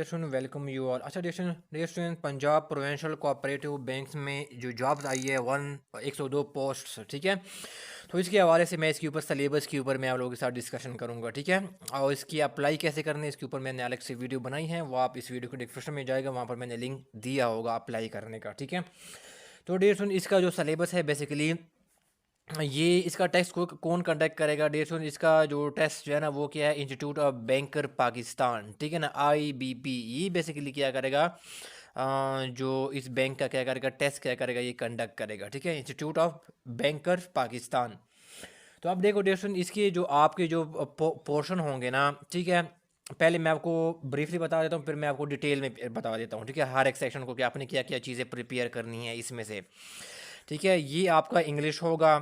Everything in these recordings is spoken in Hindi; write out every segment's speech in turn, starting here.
Welcome you all. अच्छा dear student, Punjab provincial cooperative banks में जो जॉब्स आई है 102 पोस्ट्स, ठीक है। तो इसके हवाले से मैं इसके ऊपर सलेबस के ऊपर मैं आप लोगों के साथ डिस्कशन करूंगा, ठीक है। और इसकी अप्लाई कैसे करनी है इसके ऊपर मैंने अलग से वीडियो बनाई है, वो आप इस वीडियो को डिस्क्रिप्शन में जाएगा, वहाँ पर मैंने लिंक दिया होगा अप्लाई करने का, ठीक है। तो डियर स्टूडेंट, इसका जो सलेबस है बेसिकली ये इसका टेस्ट को कौन कंडक्ट करेगा डेढ़ सौ। इसका जो टेस्ट जो है ना वो क्या है, इंस्टीट्यूट ऑफ बैंकर पाकिस्तान, ठीक है ना, IBP। ये बेसिकली क्या करेगा, जो इस बैंक का क्या करेगा, टेस्ट क्या करेगा, ये कंडक्ट करेगा, ठीक है, इंस्टीट्यूट ऑफ बैंकर पाकिस्तान। तो आप देखो डेढ़ सौ, इसके जो आपके जो पोर्शन होंगे ना, ठीक है। पहले मैं आपको ब्रीफली बता देता हूँ, फिर मैं आपको डिटेल में बता देता हूँ, ठीक है, हर एक सेक्शन को कि आपने क्या क्या चीज़ें प्रिपेयर करनी है इसमें से, ठीक है। ये आपका इंग्लिश होगा,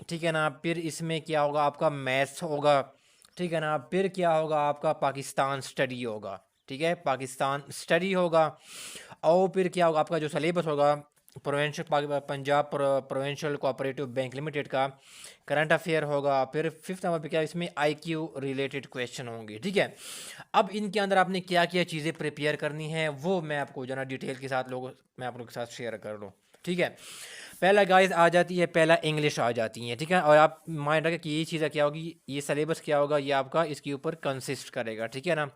ठीक है ना। फिर इसमें क्या होगा, आपका मैथ्स होगा, ठीक है ना। फिर क्या होगा, आपका पाकिस्तान स्टडी होगा, ठीक है, पाकिस्तान स्टडी होगा। और फिर क्या होगा, आपका जो सलेबस होगा Punjab provincial cooperative bank limited का करंट अफेयर होगा। फिर फिफ्थ नंबर पे क्या, इसमें IQ रिलेटेड क्वेश्चन होंगे, ठीक है। अब इनके अंदर आपने क्या क्या चीज़ें प्रिपेयर करनी है वो मैं आपको जना डिटेल के साथ मैं आप लोगों के साथ शेयर कर लूँ, ठीक है। पहला गाइस आ जाती है, पहला इंग्लिश आ जाती है, ठीक है। और आप माइंड रखें कि ये चीज़ें क्या होगी, ये सलेबस क्या होगा, ये आपका इसके ऊपर कंसिस्ट करेगा, ठीक है ना।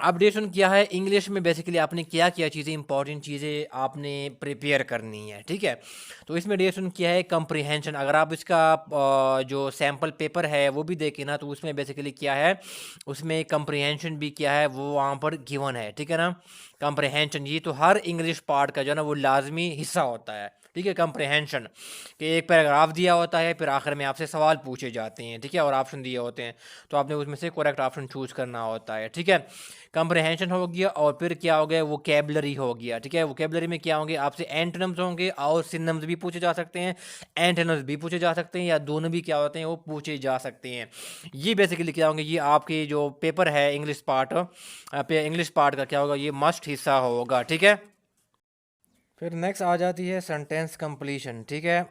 अपडेशन क्या है, इंग्लिश में बेसिकली आपने क्या क्या चीज़ें, इंपॉर्टेंट चीज़ें आपने प्रिपेयर करनी है, ठीक है। तो इसमें डेशन क्या है, कंप्रीहेंशन। अगर आप इसका जो सैम्पल पेपर है वो भी देखें ना, तो उसमें बेसिकली क्या है, उसमें कंप्रीहेंशन भी क्या है वो वहाँ पर गिवन है, ठीक है ना। कंप्रीहेंशन ये तो हर इंग्लिश पार्ट का जो है ना वो लाजमी हिस्सा होता है, ठीक है। कंप्रीहेंशन कि एक पैराग्राफ दिया होता है, फिर आखिर में आपसे सवाल पूछे जाते हैं, ठीक है, और ऑप्शन दिए होते हैं, तो आपने उसमें से करेक्ट ऑप्शन चूज करना होता है, ठीक है। कंप्रहेंशन हो गया। और फिर क्या हो गया, वोकैबुलरी हो गया, ठीक है। वोकैबुलरी में क्या होंगे, आपसे एंटोनिम्स होंगे और सिनोनिम्स भी पूछे जा सकते हैं, एंटोनिम्स भी पूछे जा सकते हैं, या दोनों भी क्या होते हैं वो पूछे जा सकते हैं। ये बेसिकली क्या होंगे, ये आपके जो पेपर है इंग्लिश पार्ट का क्या होगा, ये मस्ट हिस्सा होगा, ठीक है। फिर नेक्स्ट आ जाती है सेंटेंस कंप्लीशन, ठीक है।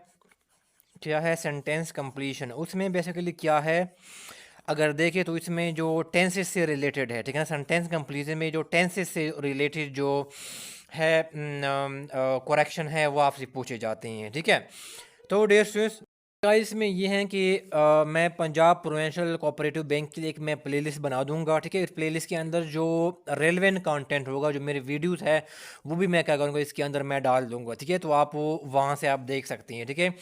क्या है सेंटेंस कंप्लीशन, उसमें बेसिकली क्या है, अगर देखें तो इसमें जो टेंसेस से रिलेटेड है, ठीक है ना। सेंटेंस कंप्लीशन में जो टेंसेस से रिलेटेड जो है करेक्शन है वो आपसे पूछे जाते हैं, ठीक है। तो डियर स्टूडेंट्स गाइस, इसमें ये है कि मैं पंजाब प्रोविंशियल कोऑपरेटिव बैंक के लिए एक मैं प्लेलिस्ट बना दूंगा, ठीक है। इस प्लेलिस्ट के अंदर जो रेलेवेंट कंटेंट होगा, जो मेरे वीडियोस है वो भी मैं क्या करूँगा इसके अंदर मैं डाल दूंगा, ठीक है। तो आप वो वहाँ से आप देख सकते हैं, ठीक है।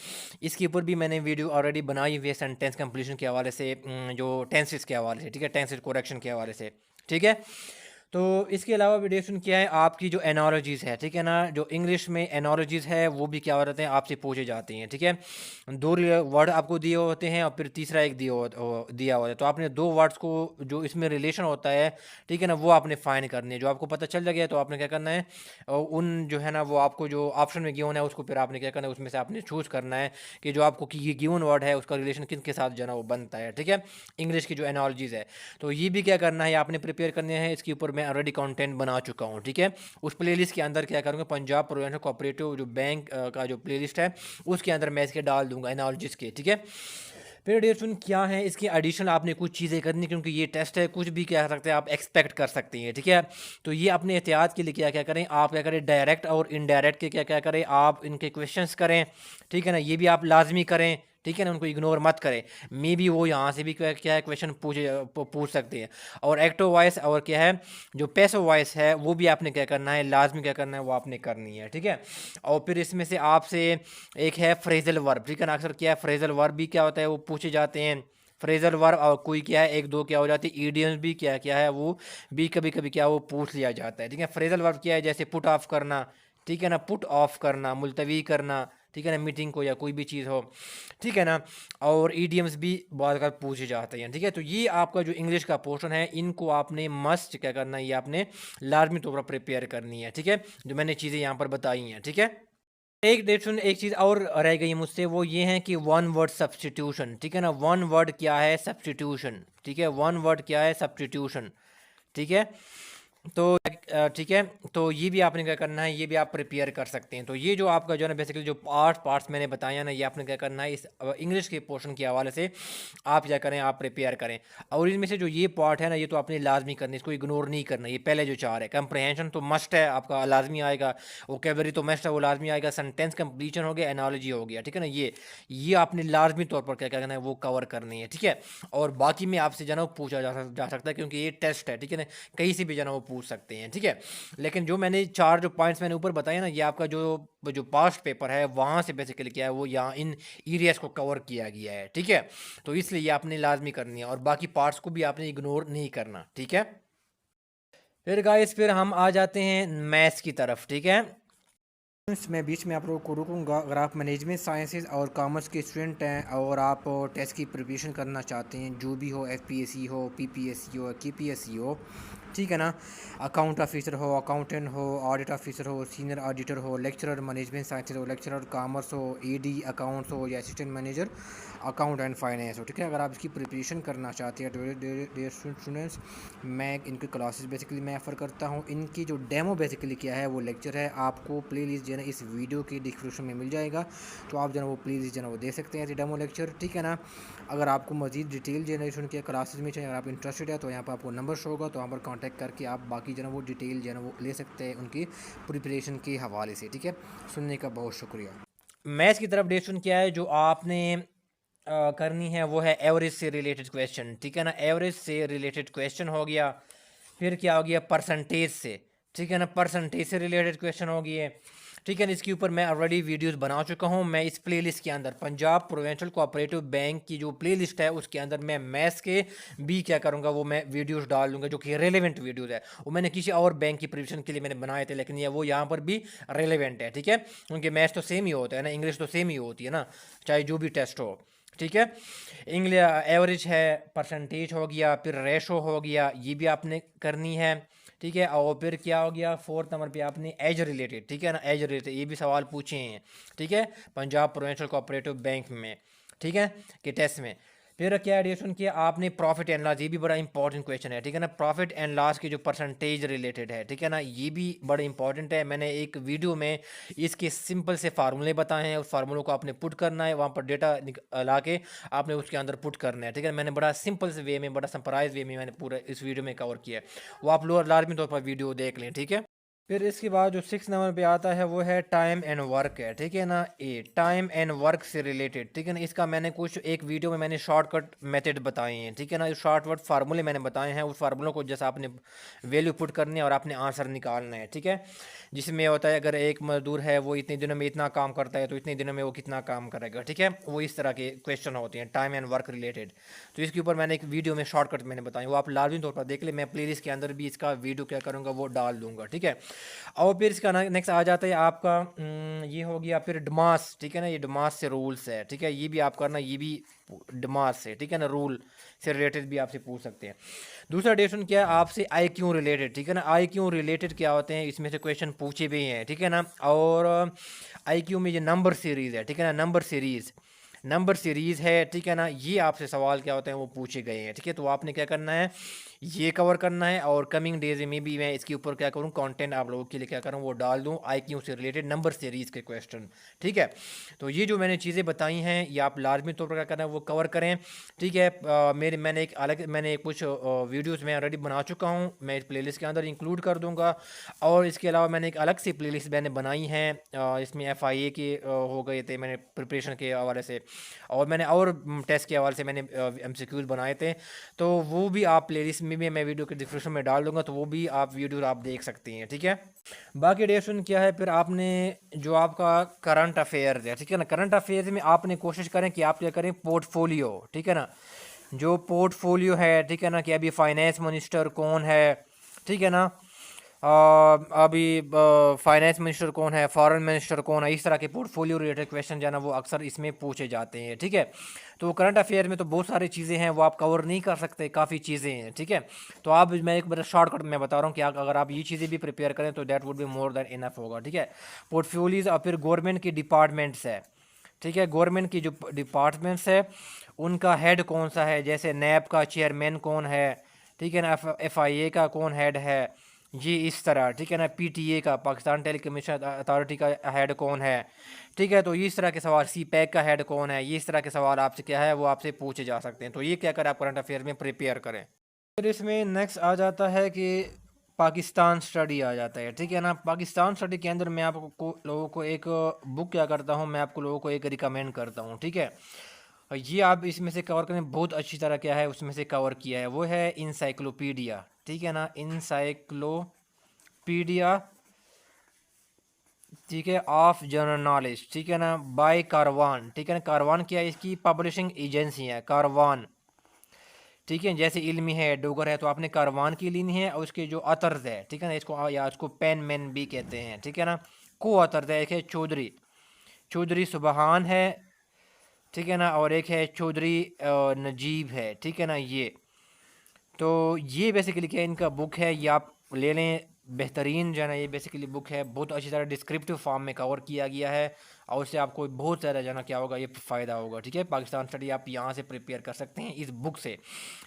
इसके ऊपर भी मैंने वीडियो ऑलरेडी बनाई हुई है सेंटेंस कंप्लीशन के हवाले से, जो टेंसेस के हवाले से, ठीक है, टेंसेस करेक्शन के हवाले से, ठीक है। तो इसके अलावा विडेशन क्या है, आपकी जो एनोलॉजीज़ है, ठीक है ना, जो इंग्लिश में एनोलॉजीज़ है वो भी क्या हो जाते हैं, आपसे पूछे जाते हैं, ठीक है। दो वर्ड आपको दिए होते हैं और फिर तीसरा एक दिया होता है, तो आपने दो वर्ड्स को जो इसमें रिलेशन होता है, ठीक है ना, वो आपने फाइंड करनी है। जो आपको पता चल गया तो आपने क्या करना है, उन जो है ना वो आपको जो ऑप्शन में गिवन है उसको फिर आपने क्या करना है, उसमें से आपने चूज़ करना है कि जो आपको कि ये गिवन वर्ड है उसका रिलेशन किसके साथ जो है ना वो बनता है, ठीक है, इंग्लिश की जो एनोलॉजीज़ है। तो ये भी क्या करना है, आपने प्रिपेयर करने हैं, इसके ऊपर मैं ऑलरेडी कंटेंट बना चुका हूँ, ठीक है। उस प्लेलिस्ट के अंदर क्या करूँगा, पंजाब प्रोविंशियल कोऑपरेटिव जो बैंक का जो प्लेलिस्ट है उसके अंदर मैं इसके डाल दूंगा एनालॉजिस्ट के, ठीक है। फिर डियर स्टूडेंट क्या है, इसकी एडिशनल आपने कुछ चीज़ें करनी, क्योंकि ये टेस्ट है, कुछ भी क्या सकते हैं आप एक्सपेक्ट कर सकते हैं, ठीक है। तो ये अपने एहतियात के लिए क्या क्या करें, आप क्या करें, डायरेक्ट और इनडायरेक्ट के क्या क्या करें, आप इनके क्वेश्चंस करें, ठीक है ना, ये भी आप लाजमी करें, ठीक है ना, उनको इग्नोर मत करें। मे बी वो यहाँ से भी क्या है क्वेश्चन पूछ सकते हैं। और एक्टिव वॉइस और क्या है जो पैसिव वॉइस है वो भी आपने क्या करना है, लाजमी क्या करना है वो आपने करनी है, ठीक है। और फिर इसमें से आपसे एक है फ्रेजल वर्ब, ठीक है ना, अक्सर क्या है फ्रेजल वर्ब भी क्या होता है वो पूछे जाते हैं। फ्रेजल वर्ब और कोई क्या है एक दो क्या हो जाती है, ईडियम्स भी क्या क्या है वो भी कभी कभी क्या वो पूछ लिया जाता है, ठीक है। फ्रेजल वर्ब क्या है, जैसे पुट ऑफ करना, ठीक है ना, पुट ऑफ करना, मुलतवी करना, ठीक है ना, मीटिंग को या कोई भी चीज़ हो, ठीक है ना। और ईडियम्स भी बहुत बार पूछे जाते हैं, ठीक है। तो ये आपका जो इंग्लिश का पोर्शन है इनको आपने मस्ट क्या करना है, ये आपने लाजमी तौर पर प्रिपेयर करनी है, ठीक है, जो मैंने चीज़ें यहाँ पर बताई हैं, ठीक है। एक डेट सुन, एक चीज़ और रह गई मुझसे, वो ये है कि वन वर्ड सब्सटीट्यूशन, ठीक है ना। वन वर्ड क्या है, सब्सटीट्यूशन, ठीक है, वन वर्ड क्या है, सब्सटीट्यूशन, ठीक है। तो ठीक है, तो ये भी आपने क्या करना है, ये भी आप प्रिपेयर कर सकते हैं। तो ये जो आपका जो है ना बेसिकली जो पार्ट्स मैंने बताया ना, ये आपने क्या करना है, इस इंग्लिश के पोर्शन के हवाले से आप क्या करें, आप प्रिपेयर करें। और इनमें से जो ये पार्ट है ना, ये तो आपने लाजमी करना है, इसको इग्नोर नहीं करना। ये पहले जो चार है, कंप्रहेंशन तो मस्ट है, आपका लाजमी आएगा, वोकेबलरी तो मस्ट है, वो लाजमी आएगा, सेंटेंस कंप्लीशन हो गया, एनालॉजी हो गया, ठीक है ना। ये आपने लाजमी तौर पर क्या करना है, वो कवर करनी है, ठीक है। और बाकी में आपसे जो है ना वो पूछा जा सकता है, क्योंकि ये टेस्ट है, ठीक है ना, कहीं से भी जो है ना वो पूछ सकते हैं, ठीक है। लेकिन जो मैंने चार जो पॉइंट्स मैंने ऊपर बताए ना, ये आपका जो जो पास्ट पेपर है वहाँ से बेसिकली क्या है, वो यहाँ इन एरियाज को कवर किया गया है, ठीक है। तो इसलिए ये आपने लाजमी करनी है, और बाकी पार्ट्स को भी आपने इग्नोर नहीं करना, ठीक है। फिर गाइस, फिर हम आ जाते हैं मैथ्स की तरफ, ठीक है। मैं बीच में आप लोगों को रुकूंगा। अगर आप मैनेजमेंट साइंसेज और कॉमर्स के स्टूडेंट हैं और आप टेस्ट की प्रिपरेशन करना चाहते हैं, जो भी हो, एफपीएससी हो, पीपीएससी हो, केपीएससी हो, ठीक है ना, अकाउंट ऑफिसर हो, अकाउंटेंट हो, ऑडिट ऑफिसर हो, सीनियर ऑडिटर हो, लेक्चरर मैनेजमेंट साइंसेज हो, लेक्चरर कॉमर्स हो, एडी अकाउंट्स हो, या assistant manager account and finance हो, ठीक है। अगर आप इसकी प्रिपरेशन करना चाहते हैं डियर स्टूडेंट्स, मैं इनकी क्लासेस बेसिकली मैं ऑफ़र करता हूँ। इनकी जो डेमो बेसिकली क्या है, वो लेक्चर है, आपको प्लेलिस्ट जो है ना इस वीडियो की डिस्क्रिप्शन में मिल जाएगा, तो आप जो है वो प्लेलिस्ट जो है वो दे सकते हैं, डेमो लेक्चर, ठीक है ना। अगर आपको मजीद डिटेल जनरेशन के क्लासेस में चाहिए, अगर आप इंटरेस्टेड है, तो यहाँ पर आपको नंबर शो होगा, तो वहाँ पर कॉन्टैक्ट करके आप बाकी जो है वो डिटेल जो है वो ले सकते हैं उनकी प्रिपरेशन के हवाले से, ठीक है। सुनने का बहुत शुक्रिया। मैथ्स की तरफ डिस्कशन क्या है, जो आपने करनी है वो है एवरेज से रिलेटेड क्वेश्चन, ठीक है ना। एवरेज से रिलेटेड क्वेश्चन हो गया। फिर क्या हो गया, परसेंटेज से, ठीक है ना, परसेंटेज से रिलेटेड क्वेश्चन हो गए, ठीक है ना। इसके ऊपर मैं ऑलरेडी वीडियोस बना चुका हूँ। मैं इस प्लेलिस्ट के अंदर पंजाब प्रोविंशियल कोऑपरेटिव बैंक की जो प्लेलिस्ट है उसके अंदर मैं मैथ्स के भी क्या करूँगा, वो मैं वीडियोस डाल दूँगा जो कि रेलेवेंट वीडियोस है। वो मैंने किसी और बैंक की प्रिपरेशन के लिए मैंने बनाए थे, लेकिन ये वो यहाँ पर भी रेलेवेंट है, ठीक है, क्योंकि मैथ्स तो सेम ही होता है ना, इंग्लिश तो सेम ही होती है ना, चाहे जो भी टेस्ट हो, ठीक है। इंग्लिश एवरेज है, परसेंटेज हो गया, फिर रेशो हो गया, ये भी आपने करनी है, ठीक है। और फिर क्या हो गया, फोर्थ नंबर पे आपने एज रिलेटेड, ठीक है ना, एज रिलेटेड ये भी सवाल पूछे हैं, ठीक है, पंजाब प्रोविंशियल कोऑपरेटिव बैंक में, ठीक है, के टेस्ट में। फिर क्या एडिशन किया आपने, प्रॉफिट एंड लॉस, ये भी बड़ा इंपॉर्टेंट क्वेश्चन है, ठीक है ना, प्रॉफिट एंड लॉस की जो परसेंटेज रिलेटेड है, ठीक है ना, ये भी बड़ा इंपॉर्टेंट है। मैंने एक वीडियो में इसके सिंपल से फार्मूले बताए हैं, उस फार्मूलों को आपने पुट करना है, वहाँ पर डेटा ला के आपने उसके अंदर पुट करना है, ठीक है। मैंने बड़ा सिंपल से वे में, बड़ा सरप्राइज वे में मैंने पूरा इस वीडियो में कवर किया है, वो आप लोग लाजमी तौर पर वीडियो देख लें, ठीक है। फिर इसके बाद जो 6 नंबर पे आता है वो है टाइम एंड वर्क है, ठीक है ना, ए टाइम एंड वर्क से रिलेटेड, ठीक है ना। इसका मैंने कुछ एक वीडियो में मैंने शॉर्टकट मेथड बताए हैं, ठीक है ना, शॉर्टकट फार्मूले मैंने बताए हैं, उस फार्मूलों को जैसे आपने वैल्यू पुट करनी है और आपने आंसर निकालना है, ठीक है। जिसमें होता है अगर एक मजदूर है वो इतने दिनों में इतना काम करता है, तो इतने दिनों में वो कितना काम करेगा, ठीक है, वो इस तरह के क्वेश्चन होते हैं टाइम एंड वर्क रिलेटेड। तो इसके ऊपर मैंने एक वीडियो में शॉर्टकट मैंने बताई, वो आप लाजमी तौर पर देख ले, मैं प्लेलिस्ट के अंदर भी इसका वीडियो क्या करूँगा वो डाल दूंगा, ठीक है। और फिर इसका नेक्स्ट आ जाता है आपका ये हो गया फिर डमास, ठीक है ना, ये डमास से रूल्स है, ठीक है, ये भी आप करना, ये भी डमास से, ठीक है ना, रूल से रिलेटेड भी आपसे पूछ सकते हैं। दूसरा डिस्कशन क्या है आपसे, आई क्यू रिलेटेड, ठीक है ना, आई क्यू रिलेटेड क्या होते हैं, इसमें से क्वेश्चन पूछे भी हैं, ठीक है ना। और आई क्यू में ये नंबर सीरीज़ है, ठीक है ना, नंबर सीरीज़ है, ठीक है ना, ये आपसे सवाल क्या होते हैं वो पूछे गए हैं, ठीक है। तो आपने क्या करना है, ये कवर करना है, और कमिंग डेज में भी मैं इसके ऊपर क्या करूँ, कंटेंट आप लोगों के लिए क्या करूँ वो डाल दूँ, आईक्यू से रिलेटेड नंबर सीरीज़ के क्वेश्चन, ठीक है। तो ये जो मैंने चीज़ें बताई हैं ये आप लाजमी तौर पर क्या करना है वो कवर करें, ठीक है। मैंने कुछ वीडियोज़ मैं ऑलरेडी बना चुका हूँ, मैं इस प्लेलिस्ट के अंदर इंक्लूड कर दूँगा। और इसके अलावा मैंने एक अलग सी प्लेलिस्ट मैंने बनाई है, इसमें FIA के हो गए थे मैंने प्रिपरेशन के हवाले से, और मैंने और टेस्ट के हवाले से मैंने MCQs बनाए थे, तो वो भी आप प्लेलिस्ट में भी मैं वीडियो के डिस्क्रिप्शन में डाल दूंगा, तो वो भी आप वीडियो आप देख सकते हैं, ठीक है। बाकी डिस्कशन क्या है, फिर आपने जो आपका करंट अफेयर्स है, ठीक है ना, करंट अफेयर्स में आपने कोशिश करें कि आप क्या करें, पोर्टफोलियो, ठीक है ना, जो पोर्टफोलियो है, ठीक है ना, कि अभी फाइनेंस मिनिस्टर कौन है, ठीक है ना, अभी फाइनेंस मिनिस्टर कौन है, फॉरेन मिनिस्टर कौन है, इस तरह के पोर्टफोलियो रिलेटेड क्वेश्चन जो है ना वो अक्सर इसमें पूछे जाते हैं, ठीक है। तो करंट अफेयर में तो बहुत सारी चीज़ें हैं, वो आप कवर नहीं कर सकते, काफ़ी चीज़ें हैं, ठीक है। तो आप, मैं एक बार शॉर्टकट में बता रहा हूँ कि अगर आप ये चीज़ें भी प्रिपेयर करें तो that would be more than enough होगा, ठीक है। पोर्टफोलियोज और फिर गवर्नमेंट की डिपार्टमेंट्स है, ठीक है, गवर्नमेंट की जो डिपार्टमेंट्स है उनका हेड कौन सा है, जैसे नैब का चेयरमैन कौन है, ठीक है ना, FIA का कौन हेड है, ये इस तरह, ठीक है ना, पीटीए का, पाकिस्तान टेलीकम्युनिकेशन अथॉरिटी का हेड कौन है, ठीक है। तो इस तरह के सवाल, सी पैक का हेड कौन है, ये इस तरह के सवाल आपसे क्या है वो आपसे पूछे जा सकते हैं। तो ये क्या करें, आप करंट अफेयर में प्रिपेयर करें। फिर इसमें नेक्स्ट आ जाता है कि पाकिस्तान स्टडी आ जाता है, ठीक है ना। पाकिस्तान स्टडी के अंदर मैं आपको लोगों को एक बुक क्या करता हूँ, मैं आपको लोगों को एक रिकमेंड करता हूँ, ठीक है। और ये आप इसमें से कवर करें, बहुत अच्छी तरह क्या है उसमें से कवर किया है, वो है इंसाइक्लोपीडिया, ठीक है ना, इंसाइक्लोपीडिया, ठीक है, ऑफ जनरल नॉलेज, ठीक है ना, बाय कारवान, ठीक है ना। कारवान क्या है, इसकी पब्लिशिंग एजेंसी है कारवान, ठीक है। जैसे इल्मी है, डोगर है, तो आपने कारवान की लेनी है, और उसके जो अतर्स है, ठीक है ना, इसको या इसको पेन मैन भी कहते हैं, ठीक है ना। को अतर्स है, एक है चौधरी, चौधरी सुबहान है, ठीक है ना, और एक है चौधरी नजीब है, ठीक है ना। ये तो ये बेसिकली क्या इनका बुक है, ये आप ले लें, बेहतरीन जो है ना ये बेसिकली बुक है, बहुत अच्छी तरह डिस्क्रिप्टिव फॉर्म में कवर किया गया है, और उससे आपको बहुत ज़्यादा जो है ना क्या होगा, ये फ़ायदा होगा, ठीक है। पाकिस्तान स्टडी आप यहाँ से प्रिपेयर कर सकते हैं इस बुक से।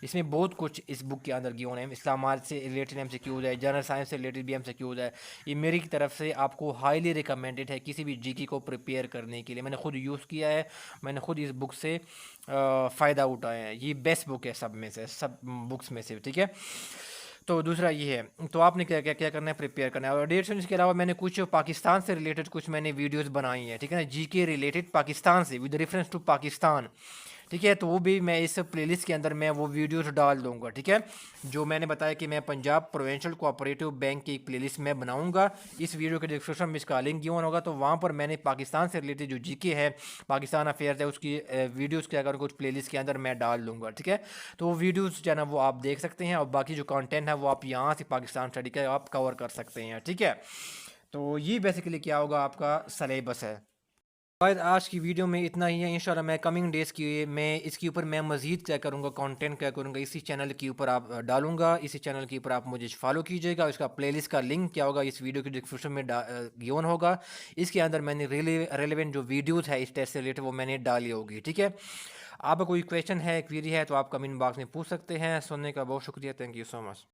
इसमें बहुत कुछ इस बुक के अंदर गिवन है, इस्लामाबाद से रिलेटेड MCQs है, जनरल साइंस से रिलेटेड भी MCQs है। ये मेरी की तरफ से आपको हाईली रिकमेंडेड है किसी भी GK को प्रिपेयर करने के लिए, मैंने खुद यूज़ किया है, मैंने खुद इस बुक से फ़ायदा उठाया है। ये बेस्ट बुक है सब में से, सब बुक्स में से, ठीक है। तो दूसरा ये है, तो आपने क्या क्या क्या करना है, प्रिपेयर करना है। और डेट्स के अलावा मैंने कुछ पाकिस्तान से रिलेटेड कुछ मैंने वीडियोस बनाई हैं, ठीक है ना, GK रिलेटेड पाकिस्तान से विद रेफरेंस टू पाकिस्तान, ठीक है। तो वो भी मैं इस प्लेलिस्ट के अंदर मैं वो वीडियोस डाल दूंगा, ठीक है। जो मैंने बताया कि मैं पंजाब प्रोविंशियल कोऑपरेटिव बैंक की एक प्लेलिस्ट में बनाऊंगा, इस वीडियो के डिस्क्रिप्शन में इसका लिंक गिवन होगा, तो वहाँ पर मैंने पाकिस्तान से रिलेटेड जो GK है, पाकिस्तान अफेयर्स है, उसकी वीडियोज़ क्या करूँ कुछ प्लेलिस्ट के अंदर मैं डाल दूंगा, ठीक है। तो वो वीडियोज़ जो है ना वो आप देख सकते हैं, और बाकी जो कंटेंट है वो आप यहाँ से पाकिस्तान स्टडी का आप कवर कर सकते हैं, ठीक है। तो ये बेसिकली क्या होगा, आपका सलेबस है। शायद आज की वीडियो में इतना ही है, इंशाल्लाह मैं कमिंग डेज़ की मैं इसके ऊपर मैं मज़ीद क्या करूँगा, कंटेंट क्या करूँगा, इसी चैनल के ऊपर आप डालूँगा, इसी चैनल के ऊपर आप मुझे फॉलो कीजिएगा। इसका प्लेलिस्ट का लिंक क्या होगा इस वीडियो के डिस्क्रिप्शन में गिवन होगा। इसके अंदर मैंने रेलेवेंट जो वीडियोज़ है इस टेस्ट से रिलेटेड वो मैंने डाली होगी, ठीक है। आपका कोई क्वेश्चन है, क्वेरी है, तो आप कमेंट बॉक्स में पूछ सकते हैं। सुनने का बहुत शुक्रिया, थैंक यू सो मच।